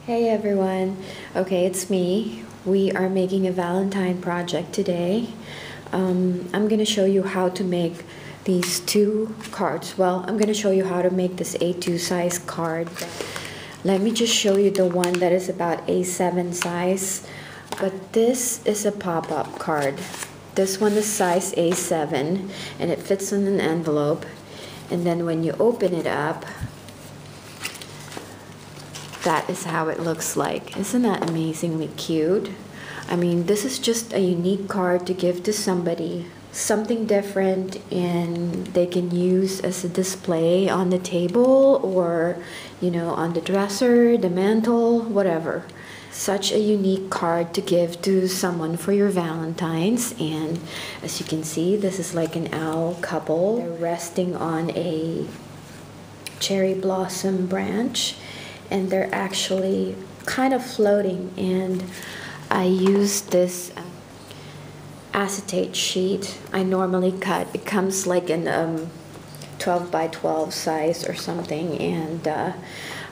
Hey everyone. Okay, it's me. We are making a Valentine project today. I'm going to show you how to make these two cards. Well, I'm going to show you how to make this A2 size card. Let me just show you the one that is about A7 size. But this is a pop-up card. This one is size A7 and it fits in an envelope. And then when you open it up, that is how it looks like. Isn't that amazingly cute? I mean, this is just a unique card to give to somebody, something different, and they can use as a display on the table or, you know, on the dresser, the mantle, whatever. Such a unique card to give to someone for your Valentine's. And as you can see, this is like an owl couple. They're resting on a cherry blossom branch, and they're actually kind of floating. And I use this acetate sheet I normally cut. It comes like in 12 by 12 size or something, and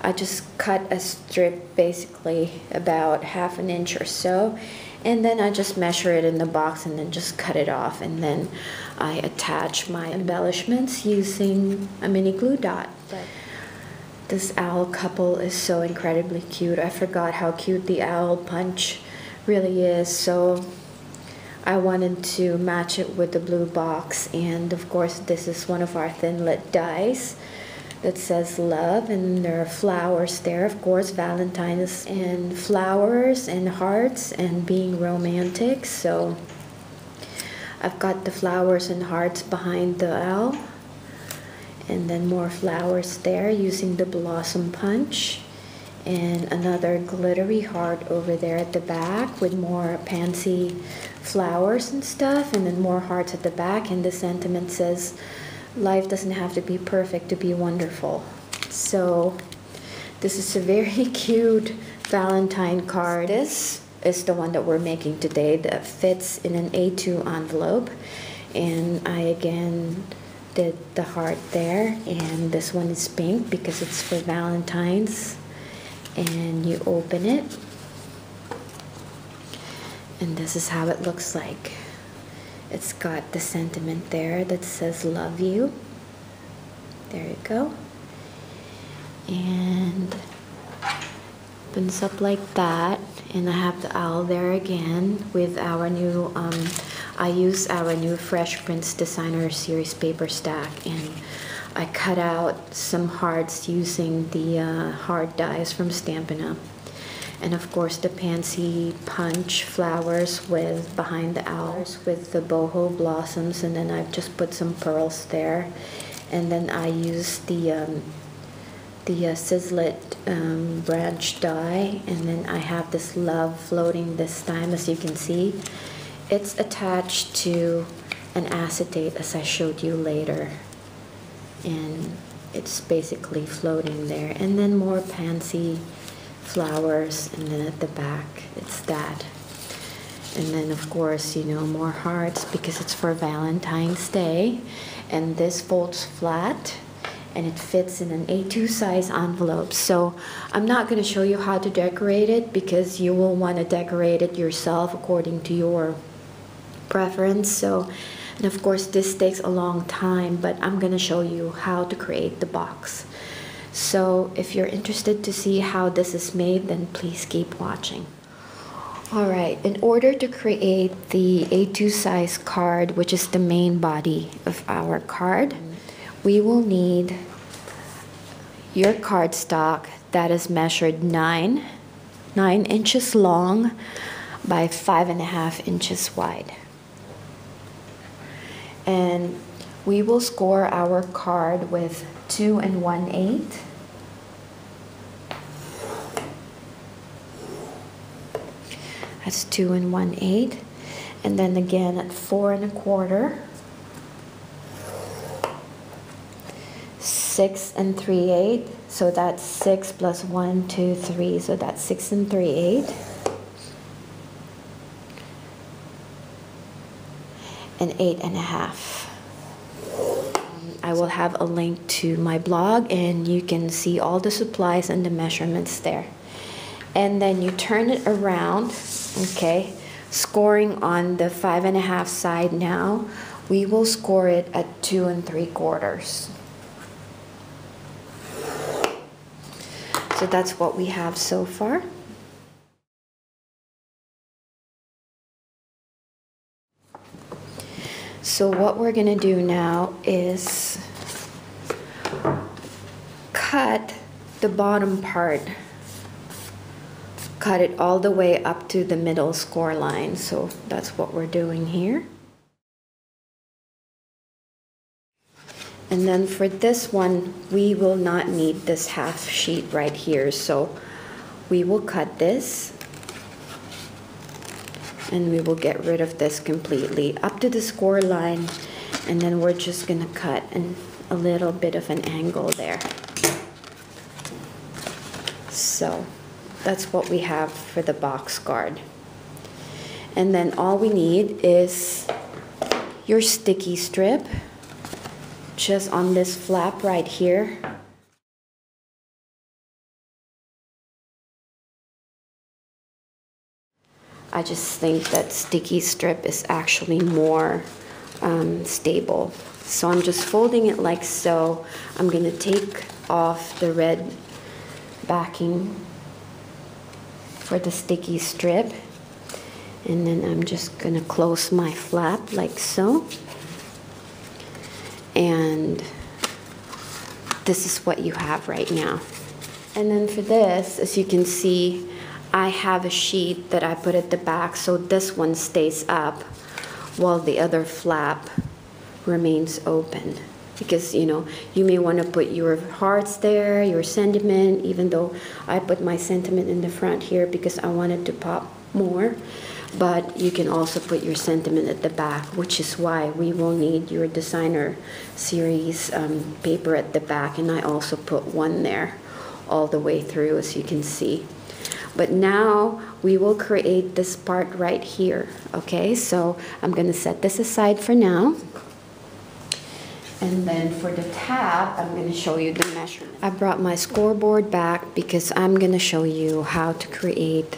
I just cut a strip basically about ½ an inch or so, and then I just measure it in the box and then just cut it off, and then I attach my embellishments using a mini glue dot. This owl couple is so incredibly cute. I forgot how cute the owl punch really is, so I wanted to match it with the blue box. And of course, this is one of our thin lit dies that says love, and there are flowers there, of course, Valentine's, and flowers and hearts and being romantic. So I've got the flowers and hearts behind the owl, and then more flowers there using the blossom punch, and another glittery heart over there at the back with more pansy flowers and stuff, and then more hearts at the back. And the sentiment says, life doesn't have to be perfect to be wonderful. So this is a very cute Valentine card. This is the one that we're making today that fits in an A2 envelope, and I again did the heart there, and this one is pink because it's for Valentine's. And you open it, and this is how it looks like. It's got the sentiment there that says love you. There you go. And opens up like that, and I have the owl there again with our new I use our new Fresh Prints Designer Series paper stack, and I cut out some hearts using the hard dies from Stampin' Up. And of course the pansy punch flowers with behind the owls with the boho blossoms, and then I've just put some pearls there. And then I use the Sizzlet branch die, and then I have this love floating this time. As you can see, it's attached to an acetate, as I showed you later, and it's basically floating there. And then more pansy flowers, and then at the back it's that. And then of course, you know, more hearts because it's for Valentine's Day. And this folds flat, and it fits in an A2 size envelope. So I'm not going to show you how to decorate it because you will want to decorate it yourself according to your preference. So, and of course this takes a long time, but I'm going to show you how to create the box. So if you're interested to see how this is made, then please keep watching. Alright, in order to create the A2 size card, which is the main body of our card, we will need your cardstock that is measured 9 inches long by 5.5 inches wide. And we will score our card with 2 1/8. That's 2 1/8. And then again at 4 1/4. 6 3/8. So that's 6 plus 1, 2, 3. So that's 6 3/8. And 8.5. I will have a link to my blog, and you can see all the supplies and the measurements there. and then you turn it around, okay, scoring on the 5 1/2 side. Now we will score it at 2 3/4. So that's what we have so far. So what we're gonna do now is cut the bottom part, cut it all the way up to the middle score line. So that's what we're doing here. And then for this one, we will not need this half sheet right here. So we will cut this and we will get rid of this completely up to the score line. And then we're just gonna cut a little bit of an angle there. So that's what we have for the box guard. And then all we need is your sticky strip, just on this flap right here. I just think that sticky strip is actually more stable. So I'm just folding it like so. I'm gonna take off the red backing for the sticky strip, and then I'm just gonna close my flap like so. And this is what you have right now. And then for this, as you can see, I have a sheet that I put at the back, so this one stays up while the other flap remains open. Because, you know, you may want to put your hearts there, your sentiment, even though I put my sentiment in the front here because I wanted to pop more. But you can also put your sentiment at the back, which is why we will need your designer series paper at the back. And I also put one there all the way through, as you can see. But now we will create this part right here, okay? So I'm gonna set this aside for now. And then for the tab, I'm gonna show you the measurement. I brought my scoreboard back because I'm gonna show you how to create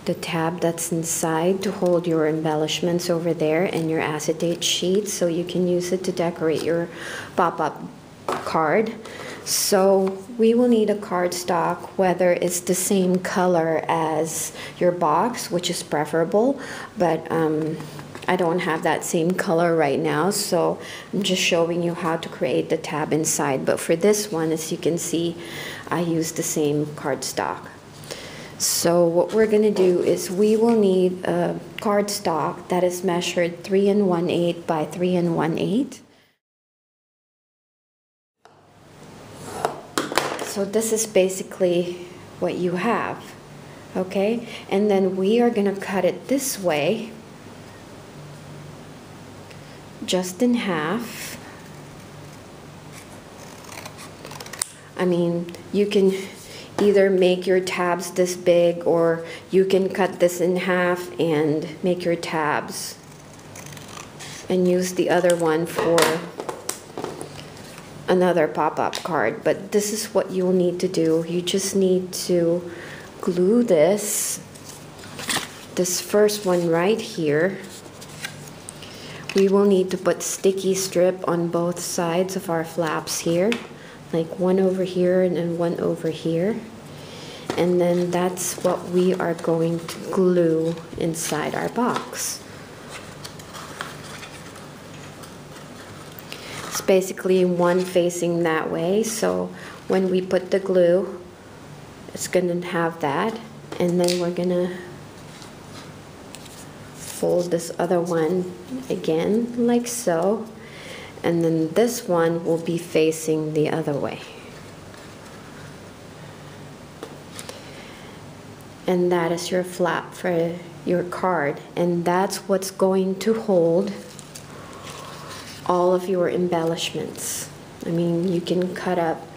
the tab that's inside to hold your embellishments over there and your acetate sheet, so you can use it to decorate your pop-up card. So we will need a cardstock, whether it's the same color as your box, which is preferable, but I don't have that same color right now, so I'm just showing you how to create the tab inside. But for this one, as you can see, I use the same cardstock. So what we're gonna do is we will need a cardstock that is measured 3 1/8 by 3 1/8. So this is basically what you have, okay? And then we are gonna cut it this way, just in half. I mean, you can either make your tabs this big, or you can cut this in half and make your tabs and use the other one for another pop-up card. But this is what you'll need to do. You just need to glue this first one right here. We will need to put sticky strip on both sides of our flaps here, like one over here and then one over here. And then that's what we are going to glue inside our box. It's basically one facing that way, so when we put the glue, it's gonna have that. And then we're gonna fold this other one again like so, and then this one will be facing the other way. And that is your flap for your card, and that's what's going to hold all of your embellishments. I mean, you can cut up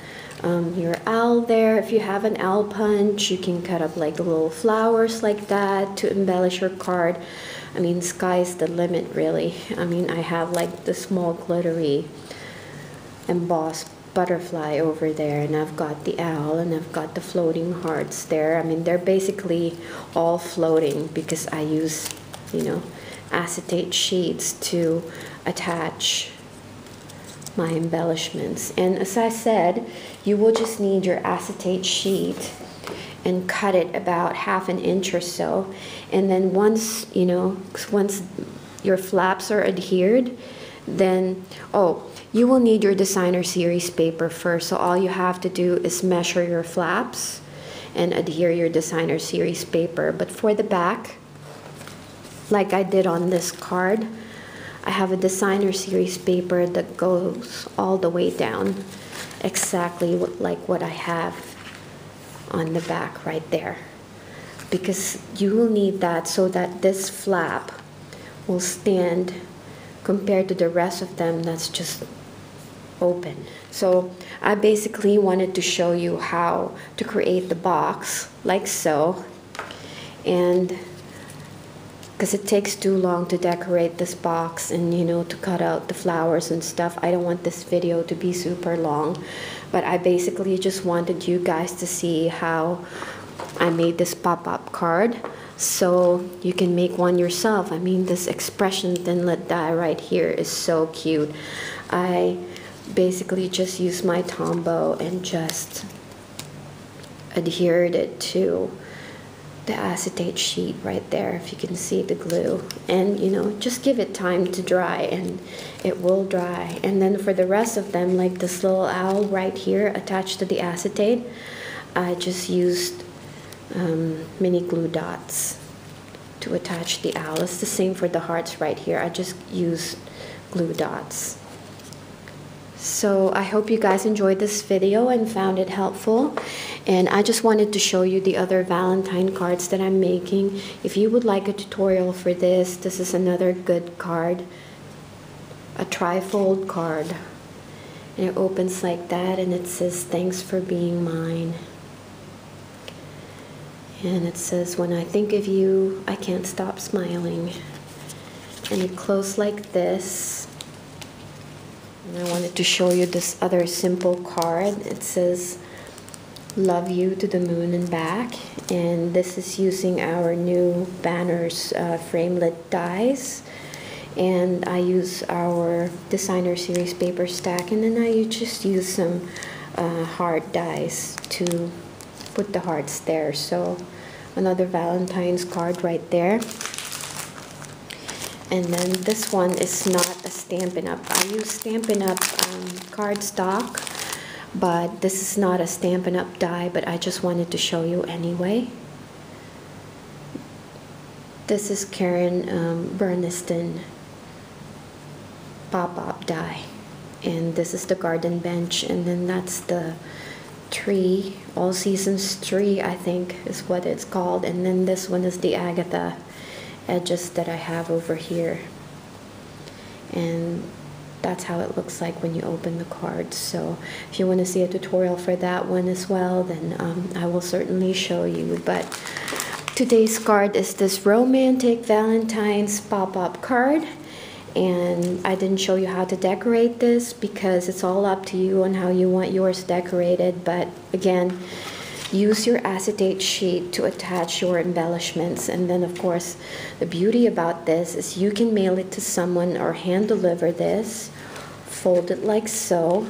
your owl there. If you have an owl punch, you can cut up like little flowers like that to embellish your card. I mean, sky's the limit, really. I mean, I have like the small glittery embossed butterfly over there, and I've got the owl, and I've got the floating hearts there. I mean, they're basically all floating because I use, you know, acetate sheets to attach my embellishments. And as I said, you will just need your acetate sheet and cut it about 1/2 inch or so, and then once, you know, once your flaps are adhered, then you will need your designer series paper first. So all you have to do is measure your flaps and adhere your designer series paper. But for the back, like I did on this card, I have a designer series paper that goes all the way down, exactly like what I have on the back right there, because you will need that so that this flap will stand compared to the rest of them that's just open. So I basically wanted to show you how to create the box like so, and because it takes too long to decorate this box and, you know, to cut out the flowers and stuff, I don't want this video to be super long, but I basically just wanted you guys to see how I made this pop-up card so you can make one yourself. I mean, this expression thinlit die right here is so cute. I basically just used my Tombow and just adhered it to the acetate sheet right there, if you can see the glue, and, you know, just give it time to dry and it will dry. And then for the rest of them, like this little owl right here attached to the acetate, I just used mini glue dots to attach the owl. It's the same for the hearts right here. I just used glue dots. So I hope you guys enjoyed this video and found it helpful. And I just wanted to show you the other Valentine cards that I'm making. If you would like a tutorial for this, this is another good card. A trifold card. And it opens like that, and it says, "Thanks for being mine." And it says, "When I think of you, I can't stop smiling." And it closed like this. And I wanted to show you this other simple card. It says, "Love you to the moon and back." And this is using our new banners framelit dies. And I use our designer series paper stack, and then I just use some heart dies to put the hearts there. So another Valentine's card right there. And then this one is not a Stampin' Up. I use Stampin' Up cardstock, but this is not a Stampin' Up die, but I just wanted to show you anyway. This is Karen Berniston pop-up die, and this is the garden bench, and then that's the tree, All Seasons tree, I think is what it's called, and then this one is the Agatha edges that I have over here, and that's how it looks like when you open the cards. So if you want to see a tutorial for that one as well, then I will certainly show you. But today's card is this romantic Valentine's pop-up card, and I didn't show you how to decorate this because it's all up to you on how you want yours decorated. But again, use your acetate sheet to attach your embellishments. And then of course, the beauty about this is you can mail it to someone or hand deliver this. Fold it like so.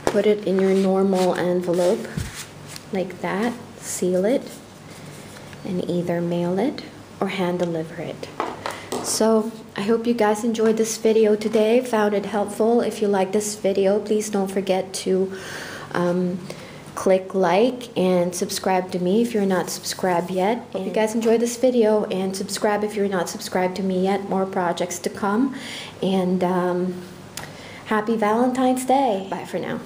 Put it in your normal envelope like that. Seal it and either mail it or hand deliver it. So I hope you guys enjoyed this video today, found it helpful. If you like this video, please don't forget to click like and subscribe to me if you're not subscribed yet. Hope you guys enjoyed this video, and subscribe if you're not subscribed to me yet. More projects to come, and happy Valentine's Day. Bye for now.